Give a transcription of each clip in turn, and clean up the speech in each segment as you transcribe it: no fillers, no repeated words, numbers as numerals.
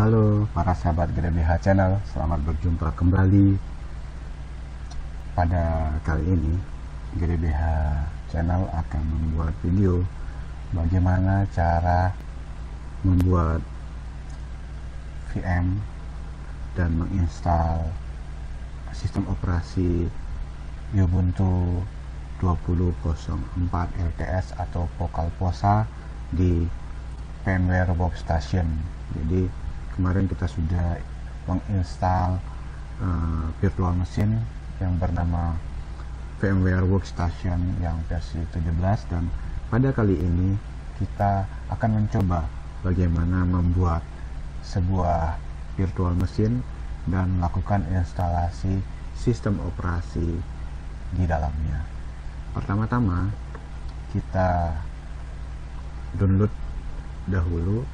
Halo para sahabat GDBH Channel, selamat berjumpa kembali. Pada kali ini GDBH Channel akan membuat video bagaimana cara membuat VM dan menginstal sistem operasi Ubuntu 20.04 LTS atau Vocalposa di VMware Workstation. Jadi kemarin kita sudah menginstal virtual machine yang bernama VMware Workstation yang versi 17, dan pada kali ini kita akan mencoba bagaimana membuat sebuah virtual machine dan melakukan instalasi sistem operasi di dalamnya. Pertama-tama kita download dahulu.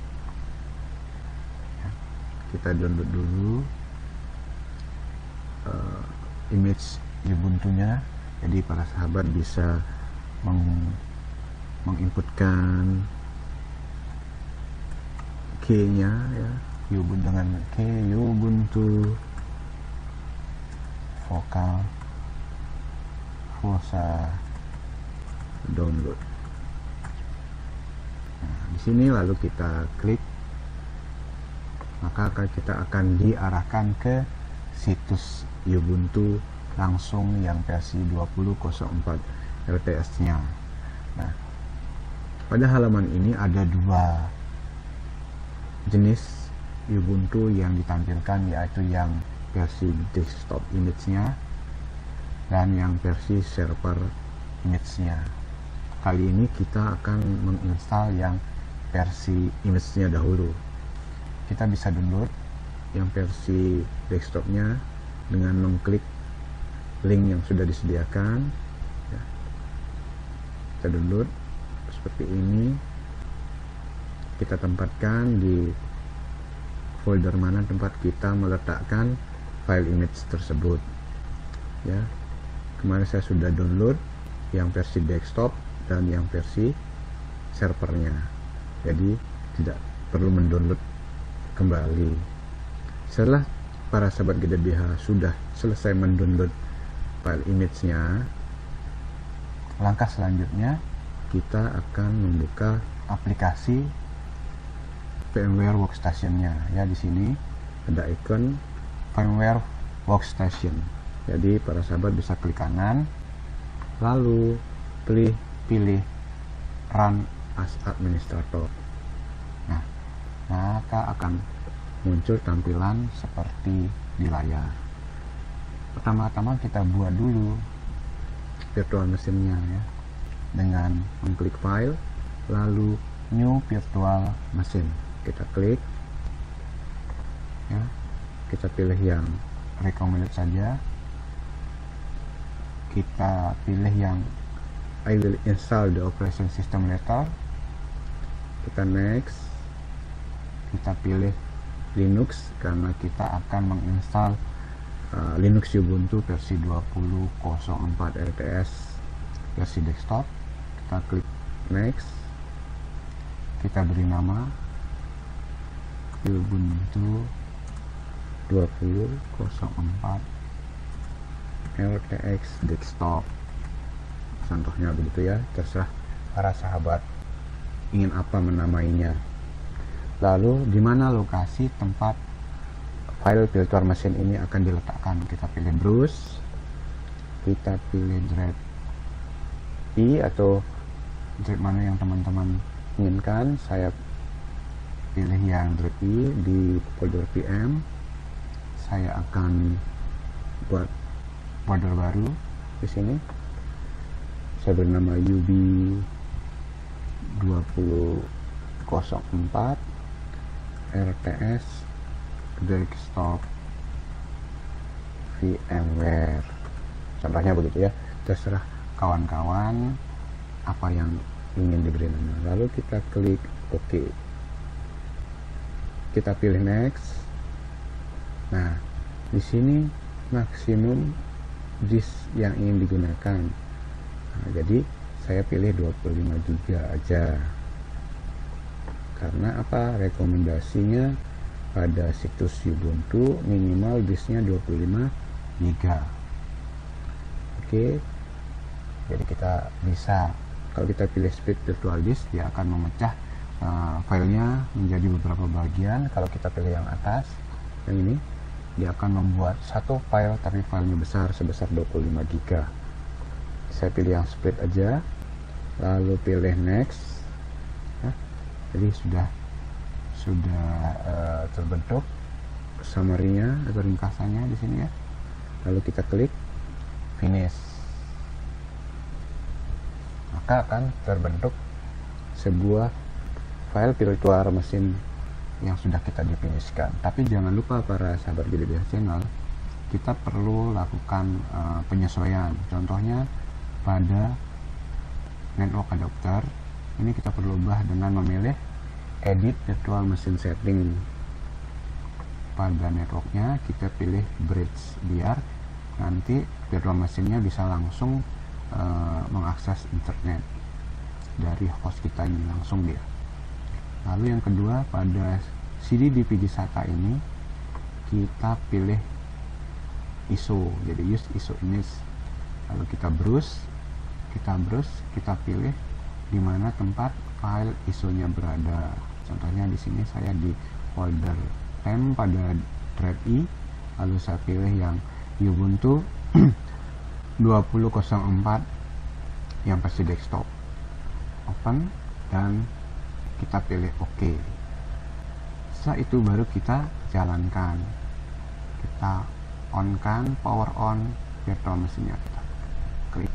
Kita download dulu image Ubuntu-nya. Jadi para sahabat bisa menginputkan key-nya ya, Ubuntu dengan key Ubuntu Vocalposa download. Nah, di sini lalu kita klik, maka kita akan diarahkan ke situs Ubuntu langsung yang versi 20.04 LTS-nya. Nah, pada halaman ini ada dua jenis Ubuntu yang ditampilkan, yaitu yang versi desktop image-nya dan yang versi server image-nya. Kali ini kita akan menginstal yang versi image-nya dahulu. Kita bisa download yang versi desktopnya dengan mengklik link yang sudah disediakan ya. Kita download seperti ini, kita tempatkan di folder mana tempat kita meletakkan file image tersebut ya. Kemarin saya sudah download yang versi desktop dan yang versi servernya, jadi tidak perlu mendownload kembali. Setelah para sahabat GDBH sudah selesai mendownload file image-nya, langkah selanjutnya kita akan membuka aplikasi VMware Workstation-nya ya. Di sini ada ikon VMware Workstation. Jadi para sahabat bisa klik kanan, lalu pilih Run as Administrator. Maka akan muncul tampilan seperti di layar. Pertama-tama kita buat dulu virtual machine-nya ya, dengan mengklik file lalu new virtual machine. Kita klik ya, kita pilih yang recommended saja, kita pilih yang I will install the operation system later, kita next. Kita pilih Linux karena kita akan menginstal Linux Ubuntu versi 20.04 LTS versi desktop. Kita klik next, kita beri nama Ubuntu 20.04 LTS desktop, contohnya begitu ya. Terserah para sahabat ingin apa menamainya. Lalu di mana lokasi tempat file virtual machine ini akan diletakkan? Kita pilih browse, kita pilih drive I atau drive mana yang teman-teman inginkan. Saya pilih yang drive I di folder VM. Saya akan buat folder baru di sini. Saya beri nama UB 20.04 LTS desktop VMware, contohnya begitu ya. Terserah kawan-kawan apa yang ingin diberi nama. Lalu kita klik OK, kita pilih next. Nah, di sini maksimum disk yang ingin digunakan. Nah, jadi saya pilih 25 GB aja. Karena apa? Rekomendasinya pada situs Ubuntu minimal disknya 25 GB. Oke, jadi kita bisa, kalau kita pilih speed virtual disk, dia akan memecah filenya menjadi beberapa bagian. Kalau kita pilih yang atas, yang ini, dia akan membuat satu file tapi filenya besar sebesar 25 GB. Saya pilih yang split aja, lalu pilih next. Jadi sudah terbentuk summary-nya atau ringkasannya di sini ya. Lalu kita klik finish, maka akan terbentuk sebuah file virtual mesin yang sudah kita definisikan. Tapi jangan lupa para sahabat GDBH Channel, kita perlu lakukan penyesuaian. Contohnya pada network adapter ini kita perlu ubah dengan memilih edit virtual machine setting. Pada networknya kita pilih bridge biar nanti virtual machine-nya bisa langsung mengakses internet dari host kita ini, langsung dia. Lalu yang kedua, pada CD DVD SATA ini kita pilih ISO, jadi use ISO image. Lalu kita browse, kita pilih di mana tempat file ISO-nya berada. Contohnya di sini saya di folder temp pada drive I, lalu saya pilih yang Ubuntu 2004 yang versi desktop. Open dan kita pilih OK. Setelah itu baru kita jalankan, kita on kan, power on virtual mesinnya, kita klik,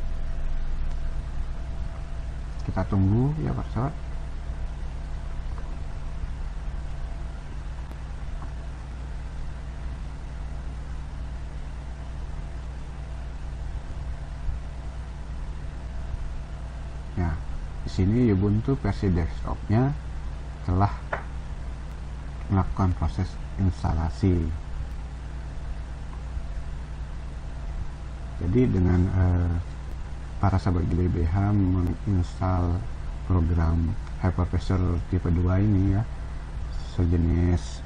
kita tunggu ya Pak. Nah, di sini Ubuntu versi desktopnya telah melakukan proses instalasi. Jadi dengan para sahabat GDBH menginstal program hypervisor tipe 2 ini ya, sejenis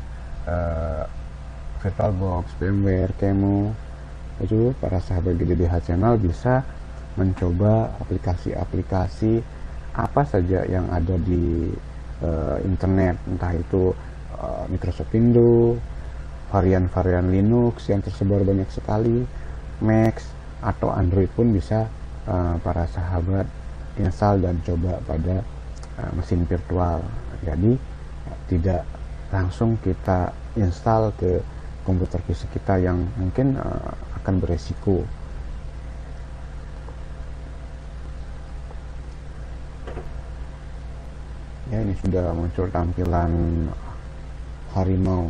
VirtualBox, VMware, Qemu, itu para sahabat GDBH Channel bisa mencoba aplikasi-aplikasi apa saja yang ada di internet, entah itu Microsoft Windows, varian-varian Linux yang tersebar banyak sekali, Mac atau Android pun bisa para sahabat install dan coba pada mesin virtual. Jadi tidak langsung kita install ke komputer fisik kita yang mungkin akan beresiko. Ya, ini sudah muncul tampilan harimau.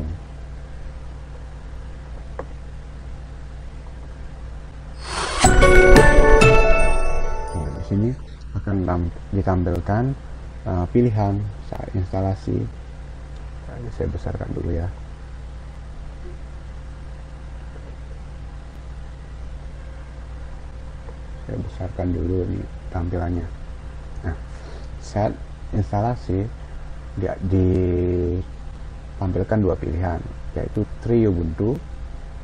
Nah, di sini akan ditampilkan pilihan saat instalasi. Nah, saya besarkan dulu ya. Saya besarkan dulu nih tampilannya. Nah, saat instalasi ditampilkan dua pilihan, yaitu Try Ubuntu.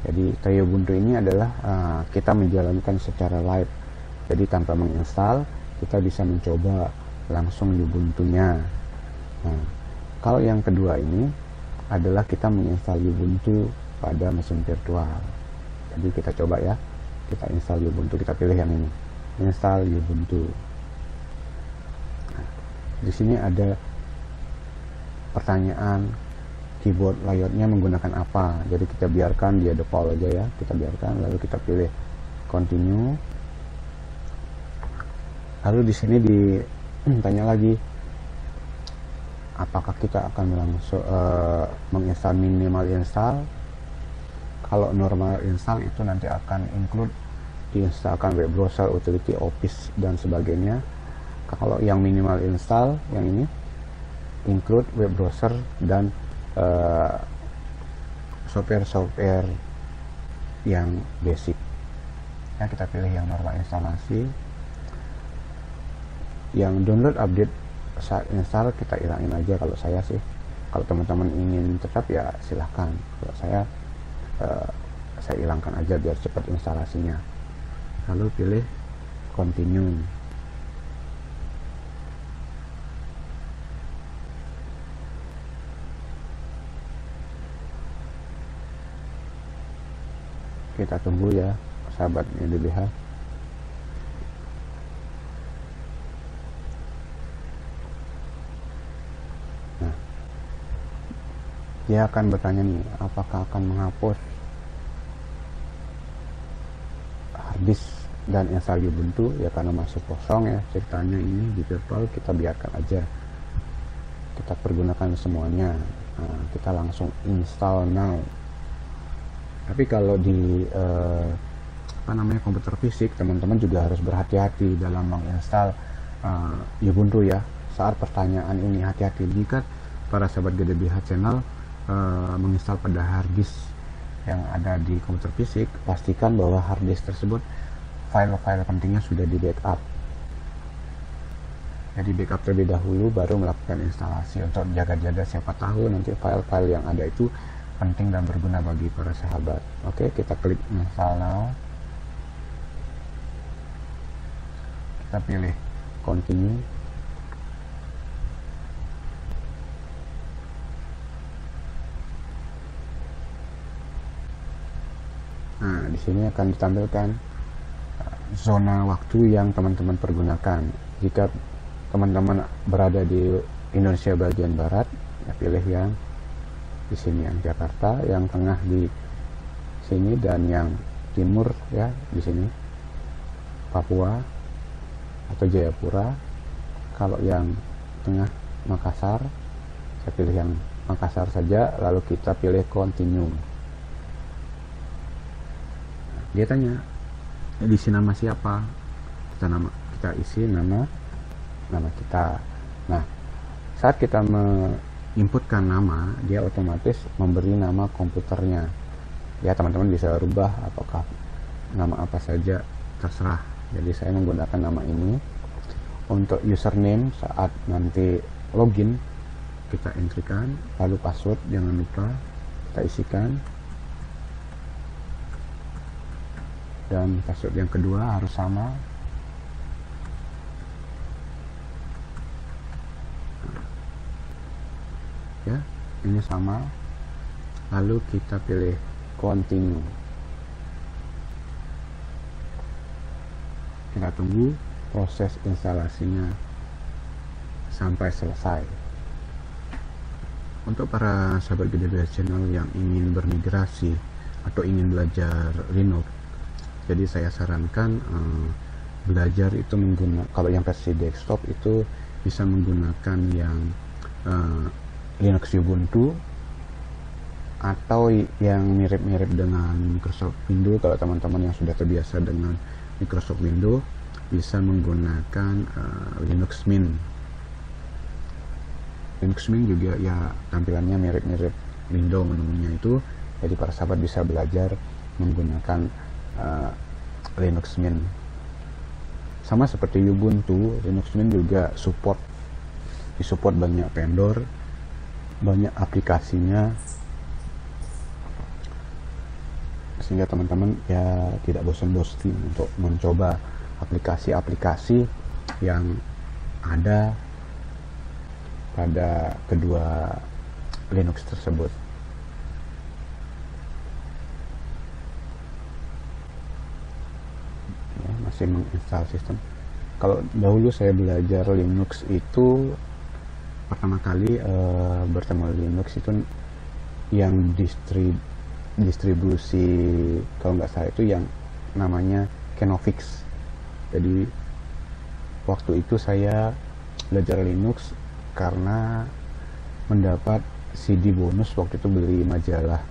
Jadi Try Ubuntu ini adalah kita menjalankan secara live, jadi tanpa menginstal kita bisa mencoba langsung Ubuntu-nya. Nah, kalau yang kedua ini adalah kita menginstal Ubuntu pada mesin virtual. Jadi kita coba ya, kita install Ubuntu, kita pilih yang ini, install Ubuntu. Di sini ada pertanyaan keyboard layoutnya menggunakan apa. Jadi kita biarkan dia default aja ya, kita biarkan, lalu kita pilih continue. Lalu di sini ditanya lagi apakah kita akan langsung menginstal minimal install. Kalau normal install itu nanti akan include diinstalkan web browser, utility, office dan sebagainya. Kalau yang minimal install yang ini include web browser dan software yang basic. Ya, kita pilih yang normal instalasi. Yang download update saat install kita hilangin aja kalau saya sih. Kalau teman-teman ingin tetap ya silahkan. Kalau saya hilangkan aja biar cepat instalasinya. Lalu pilih continue. Kita tunggu ya sahabat DBH. Nah, dia akan bertanya nih, apakah akan menghapus harddisk dan install Ubuntu? Ya karena masih kosong ya ceritanya ini di virtual, kita biarkan aja, kita pergunakan semuanya. Nah, kita langsung install now. Tapi kalau di komputer fisik, teman-teman juga harus berhati-hati dalam menginstal Ubuntu ya. Saat pertanyaan ini, hati-hati jika para sahabat GDBH channel menginstal pada harddisk yang ada di komputer fisik, pastikan bahwa harddisk tersebut file-file pentingnya sudah di backup. Jadi backup terlebih dahulu baru melakukan instalasi, untuk jaga-jaga siapa tahu nanti file-file yang ada itu penting dan berguna bagi para sahabat. Oke, kita klik install now. Kita pilih continue. Nah, di sini akan ditampilkan zona waktu yang teman-teman pergunakan. Jika teman-teman berada di Indonesia bagian barat, ya pilih yang di sini, yang Jakarta, yang tengah di sini, dan yang timur ya di sini Papua atau Jayapura. Kalau yang tengah Makassar, saya pilih yang Makassar saja, lalu kita pilih continue. Dia tanya isi nama siapa, kita isi nama kita. Nah, saat kita inputkan nama, dia otomatis memberi nama komputernya ya. Teman-teman bisa rubah apakah nama apa saja, terserah. Jadi saya menggunakan nama ini. Untuk username, saat nanti login kita entrykan, lalu password jangan lupa kita isikan, dan password yang kedua harus sama. Ya, ini sama. Lalu kita pilih continue. Kita tunggu proses instalasinya sampai selesai. Untuk para sahabat GDBH channel yang ingin bermigrasi atau ingin belajar Linux, jadi saya sarankan belajar itu menggunakan, kalau yang versi desktop itu bisa menggunakan yang Linux Ubuntu, atau yang mirip-mirip dengan Microsoft Windows. Kalau teman-teman yang sudah terbiasa dengan Microsoft Windows bisa menggunakan Linux Mint. Linux Mint juga ya tampilannya mirip-mirip Windows menunya itu, jadi para sahabat bisa belajar menggunakan Linux Mint. Sama seperti Ubuntu, Linux Mint juga disupport banyak vendor, banyak aplikasinya, sehingga teman-teman ya tidak bosan-bosan untuk mencoba aplikasi-aplikasi yang ada pada kedua Linux tersebut. Ya, masih menginstal sistem. Kalau dahulu saya belajar Linux itu pertama kali bertemu Linux itu yang distribusi, kalau nggak salah itu yang namanya Kenovix. Jadi waktu itu saya belajar Linux karena mendapat CD bonus. Waktu itu beli majalah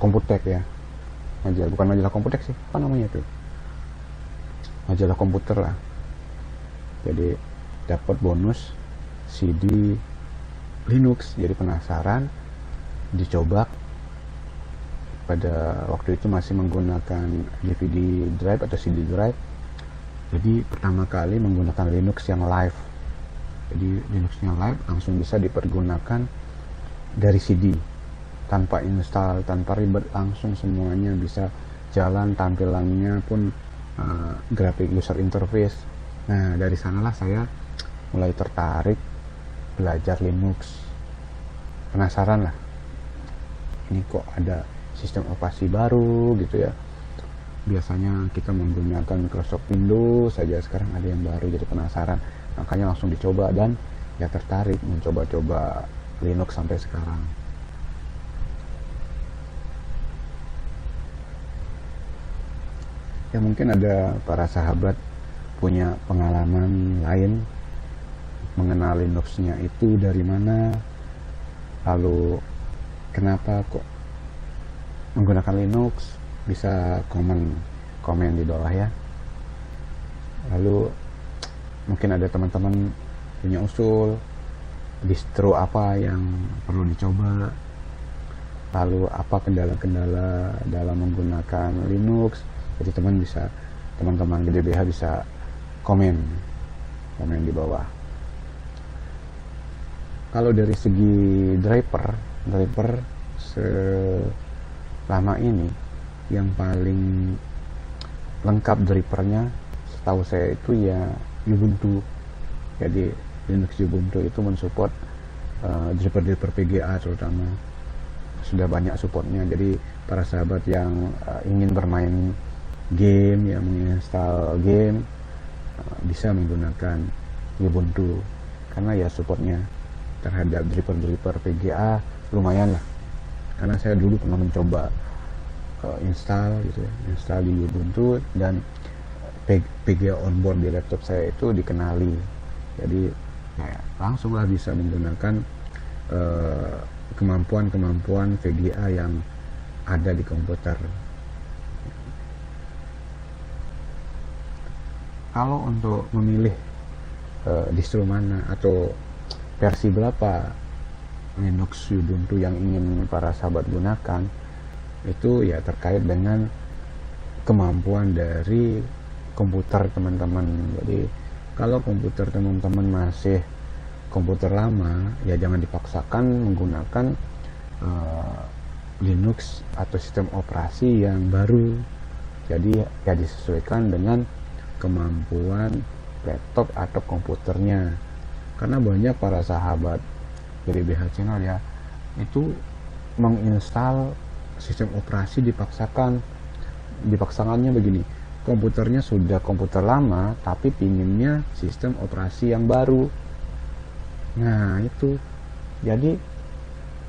Komputek ya, bukan majalah Komputek sih, apa namanya itu, majalah komputer lah. Jadi dapat bonus CD Linux, jadi penasaran, dicoba. Pada waktu itu masih menggunakan DVD drive atau CD drive. Jadi pertama kali menggunakan Linux yang live. Jadi Linuxnya live langsung bisa dipergunakan dari CD tanpa install, tanpa ribet, langsung semuanya bisa jalan, tampilannya pun grafik user interface. Nah, dari sanalah saya mulai tertarik belajar Linux. Penasaran lah, ini kok ada sistem operasi baru gitu ya. Biasanya kita menggunakan Microsoft Windows saja, sekarang ada yang baru, jadi penasaran. Makanya langsung dicoba dan ya tertarik mencoba-coba Linux sampai sekarang. Ya mungkin ada para sahabat punya pengalaman lain mengenal Linuxnya itu dari mana, lalu kenapa kok menggunakan Linux, bisa komen di bawah ya. Lalu mungkin ada teman-teman punya usul distro apa yang perlu dicoba, lalu apa kendala-kendala dalam menggunakan Linux. Jadi teman-teman GDBH bisa komen di bawah. Kalau dari segi driver selama ini yang paling lengkap drivernya setahu saya itu ya Ubuntu. Jadi Linux Ubuntu itu mensupport driver PGA terutama, sudah banyak supportnya. Jadi para sahabat yang ingin bermain game, yang menginstal game, bisa menggunakan Ubuntu karena ya supportnya terhadap driver PGA lumayan lah. Karena saya dulu pernah mencoba install di Ubuntu, dan PGA onboard di laptop saya itu dikenali, jadi ya, langsunglah bisa menggunakan kemampuan VGA yang ada di komputer. Kalau untuk memilih distro mana atau versi berapa Linux Ubuntu yang ingin para sahabat gunakan, itu ya terkait dengan kemampuan dari komputer teman-teman. Jadi kalau komputer teman-teman masih komputer lama, ya jangan dipaksakan menggunakan Linux atau sistem operasi yang baru. Jadi ya disesuaikan dengan kemampuan laptop atau komputernya. Karena banyak para sahabat dari BH channel ya itu menginstal sistem operasi dipaksakannya begini, komputernya sudah komputer lama tapi pinginnya sistem operasi yang baru. Nah itu, jadi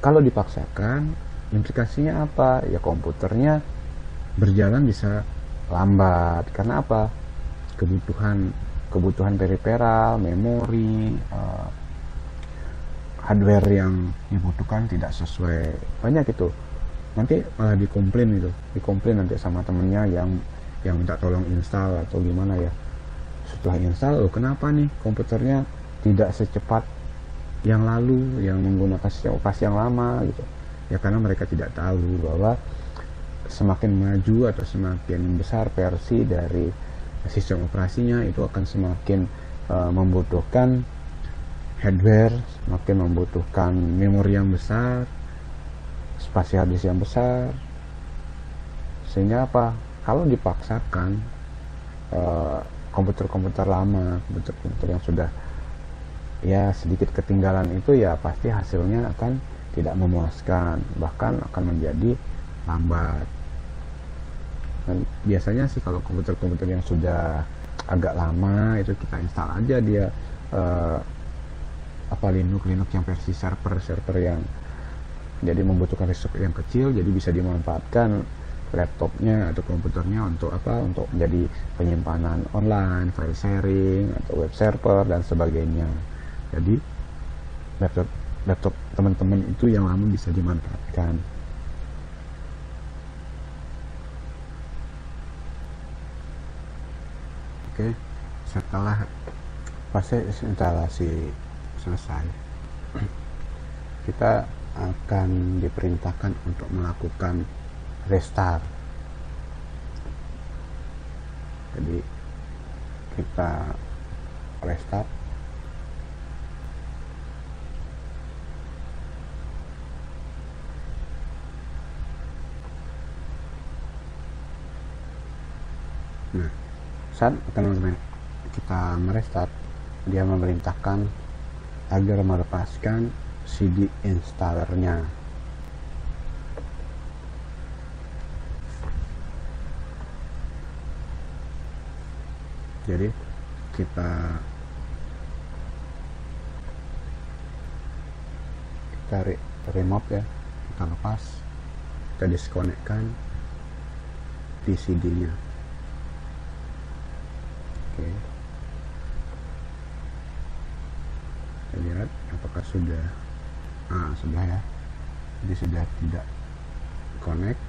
kalau dipaksakan implikasinya apa ya, komputernya berjalan bisa lambat. Karena apa? Kebutuhan periferal, memori, hardware yang dibutuhkan tidak sesuai, banyak itu. Nanti malah dikomplain nanti sama temennya yang minta tolong install atau gimana ya. Setelah install, kenapa nih komputernya tidak secepat yang lalu yang menggunakan sistem operasi yang lama gitu ya. Karena mereka tidak tahu bahwa semakin maju atau semakin besar versi dari sistem operasinya, itu akan semakin membutuhkan hardware, semakin membutuhkan memori yang besar, spasi hard disk yang besar. Sehingga apa? Kalau dipaksakan komputer-komputer lama, komputer yang sudah ya sedikit ketinggalan itu, ya pasti hasilnya akan tidak memuaskan, bahkan akan menjadi lambat. Dan biasanya sih kalau komputer-komputer yang sudah agak lama itu kita install aja dia Linux yang versi server yang jadi membutuhkan resource yang kecil, jadi bisa dimanfaatkan laptopnya atau komputernya untuk menjadi penyimpanan online, file sharing atau web server dan sebagainya. Jadi laptop teman-teman itu yang lama bisa dimanfaatkan. Oke, setelah fase instalasi selesai, kita akan diperintahkan untuk melakukan restart. Jadi kita restart saat teman-teman kita merestart, dia memerintahkan agar melepaskan CD installernya. Jadi kita remove ya, kita lepas, kita disconnect-kan di CD-nya. Oke. Kita lihat apakah sudah sudah ya. Jadi sudah tidak connect.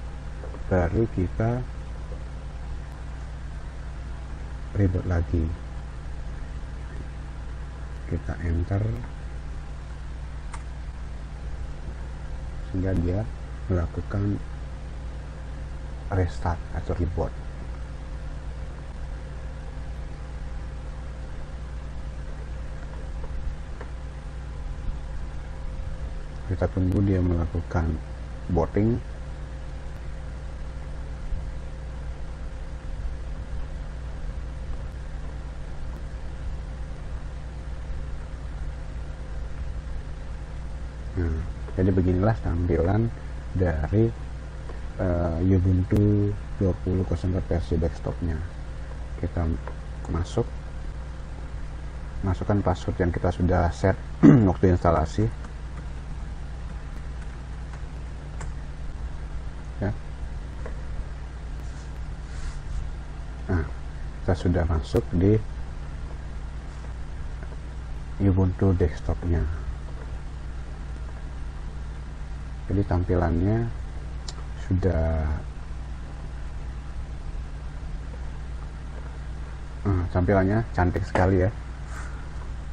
Baru kita reboot lagi. Kita enter sehingga dia melakukan restart atau reboot. Kita tunggu dia melakukan booting. Nah, jadi beginilah tampilan dari Ubuntu 20.04 versi desktopnya. Kita masukkan password yang kita sudah set waktu instalasi ya. Nah, kita sudah masuk di Ubuntu desktopnya. Jadi tampilannya sudah tampilannya cantik sekali ya,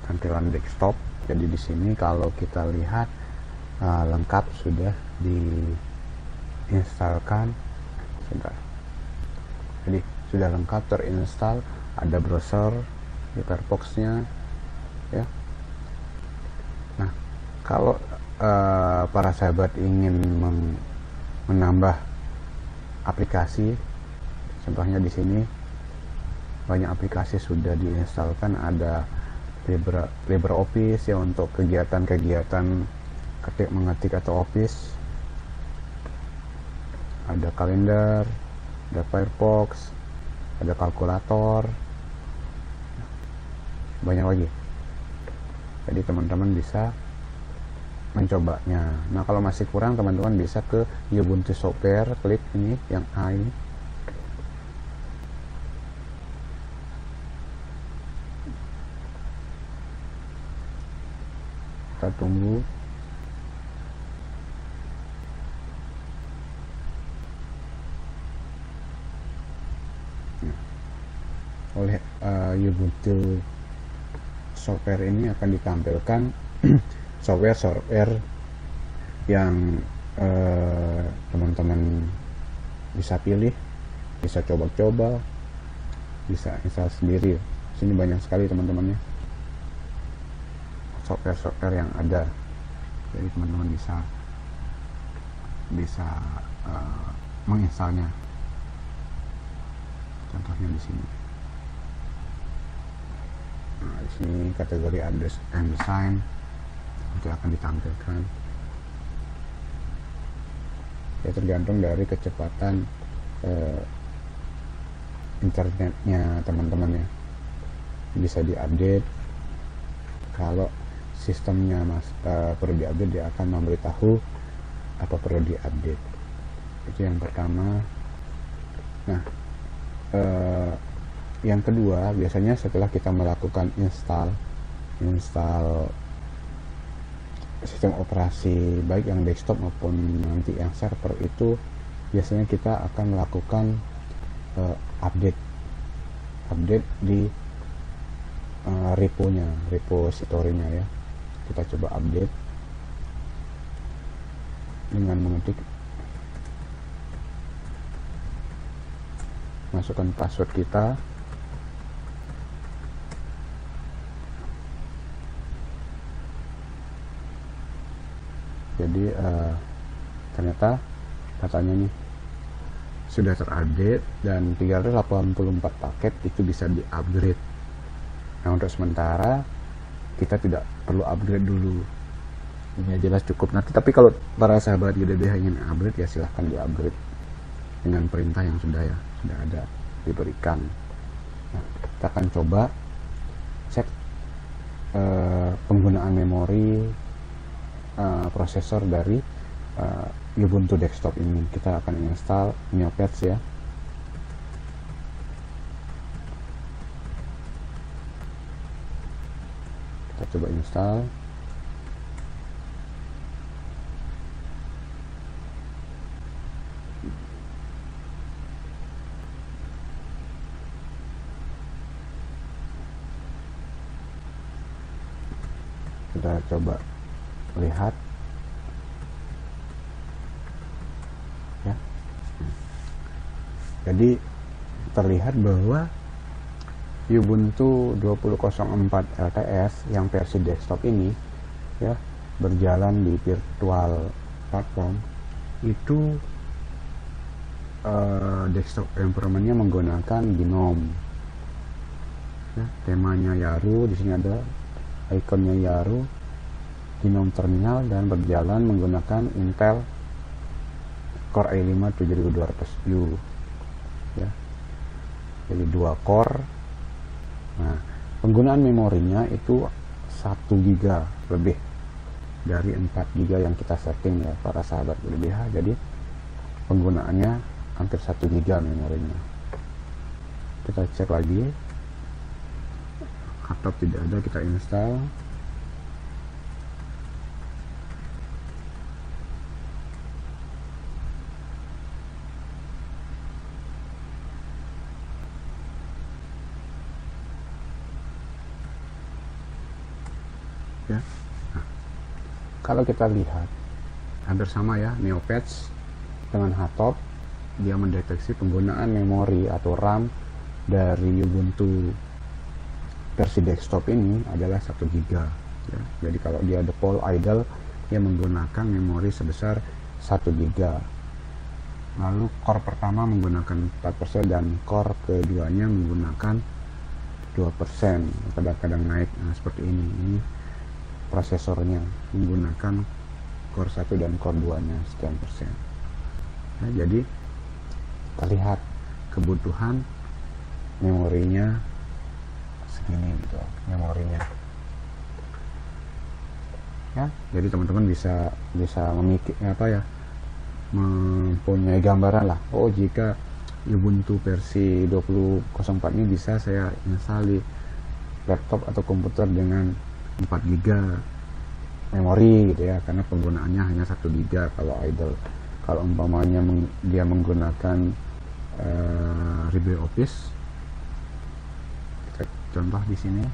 tampilan desktop. Jadi di sini kalau kita lihat lengkap sudah diinstalkan, jadi sudah lengkap terinstall, ada browser, Firefox-nya ya. Nah, kalau para sahabat ingin menambah aplikasi, contohnya di sini banyak aplikasi sudah diinstalkan. Ada LibreOffice ya untuk kegiatan-kegiatan ketik mengetik atau Office, ada kalender, ada Firefox, ada kalkulator, banyak lagi. Jadi teman-teman bisa mencobanya. Nah, kalau masih kurang, teman-teman bisa ke Ubuntu Software, klik ini yang A ini. Kita tunggu. Oleh Ubuntu Software ini akan ditampilkan software yang teman-teman bisa pilih, bisa coba-coba, bisa install sendiri. Sini banyak sekali teman-temannya software yang ada. Jadi teman-teman bisa menginstalnya. Contohnya di sini. Nah, di sini kategori address and design itu akan ditampilkan. Ya, tergantung dari kecepatan internetnya teman-teman ya. Bisa diupdate. Kalau sistemnya perlu diupdate, dia akan memberitahu apa perlu diupdate. Itu yang pertama. Nah, yang kedua, biasanya setelah kita melakukan install sistem operasi baik yang desktop maupun nanti yang server, itu biasanya kita akan melakukan update di repositorinya ya. Kita coba update dengan mengetik, masukkan password kita, jadi ternyata katanya nih sudah terupdate dan 384 paket itu bisa di-upgrade. Nah, untuk sementara kita tidak perlu upgrade dulu. Ini jelas cukup. Nanti tapi kalau para sahabat GDBH ingin upgrade ya silahkan di-upgrade dengan perintah yang sudah ada diberikan. Nah, kita akan coba cek penggunaan memori prosesor dari Ubuntu desktop ini. Kita akan install Neopets ya. Kita coba install. Kita coba lihat ya. Jadi terlihat bahwa Ubuntu 20.04 LTS yang versi desktop ini ya berjalan di virtual platform itu desktop environment-nya menggunakan GNOME ya, temanya Yaru, di sini ada ikonnya Yaru, GNOME terminal, dan berjalan menggunakan Intel Core i5 7200U ya. Jadi 2 core. Nah, penggunaan memorinya itu 1 GB lebih dari 4 GB yang kita setting ya para sahabat GDBH. Jadi penggunaannya hampir 1 GB memorinya. Kita cek lagi. Atau tidak ada, kita install. Ya. Nah, kalau kita lihat hampir sama ya, Neopets dengan Hotop, dia mendeteksi penggunaan memori atau RAM dari Ubuntu versi desktop ini adalah 1 GB ya. Jadi kalau dia default idle, dia menggunakan memori sebesar 1 GB. Lalu core pertama menggunakan 4% dan core keduanya menggunakan 2%, kadang-kadang naik. Nah, seperti ini prosesornya menggunakan core 1 dan core 2 nya sekian persen. Nah, jadi terlihat kebutuhan memorinya segini gitu, memorinya ya. Jadi teman-teman bisa memikir mempunyai gambaran lah, oh jika Ubuntu versi 20.04 ini bisa saya install di laptop atau komputer dengan 4 GB memori gitu ya, karena penggunaannya hanya 1 GB kalau idle. Kalau umpamanya dia menggunakan LibreOffice, kita contoh di sini ya.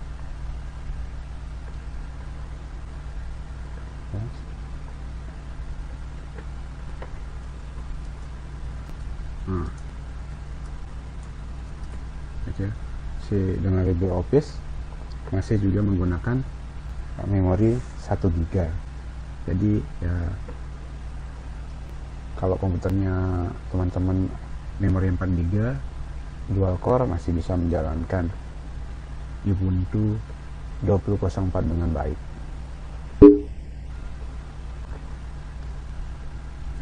Nah, oke, dengan LibreOffice masih juga menggunakan memori 1 GB. Jadi ya, kalau komputernya teman-teman memori 4 GB dual core masih bisa menjalankan Ubuntu 20.04 dengan baik.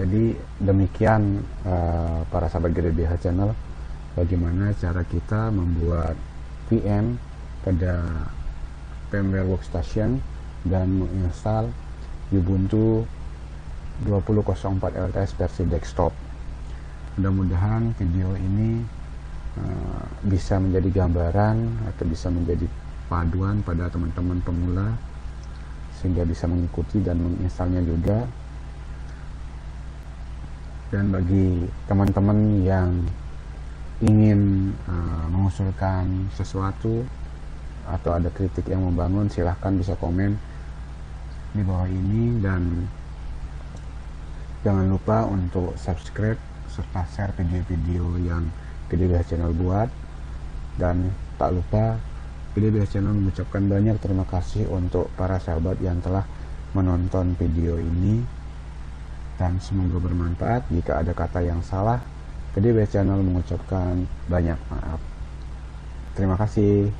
Jadi demikian para sahabat GDBH channel, bagaimana cara kita membuat VM pada firmware workstation dan menginstal Ubuntu 20.04 LTS versi desktop. Mudah-mudahan video ini bisa menjadi gambaran atau bisa menjadi paduan pada teman-teman pemula sehingga bisa mengikuti dan menginstalnya juga. Dan bagi teman-teman yang ingin mengusulkan sesuatu atau ada kritik yang membangun, silahkan bisa komen di bawah ini, dan jangan lupa untuk subscribe serta share video-video yang GDBH channel buat. Dan tak lupa GDBH channel mengucapkan banyak terima kasih untuk para sahabat yang telah menonton video ini, dan semoga bermanfaat. Jika ada kata yang salah PDB Channel mengucapkan banyak maaf. Terima kasih.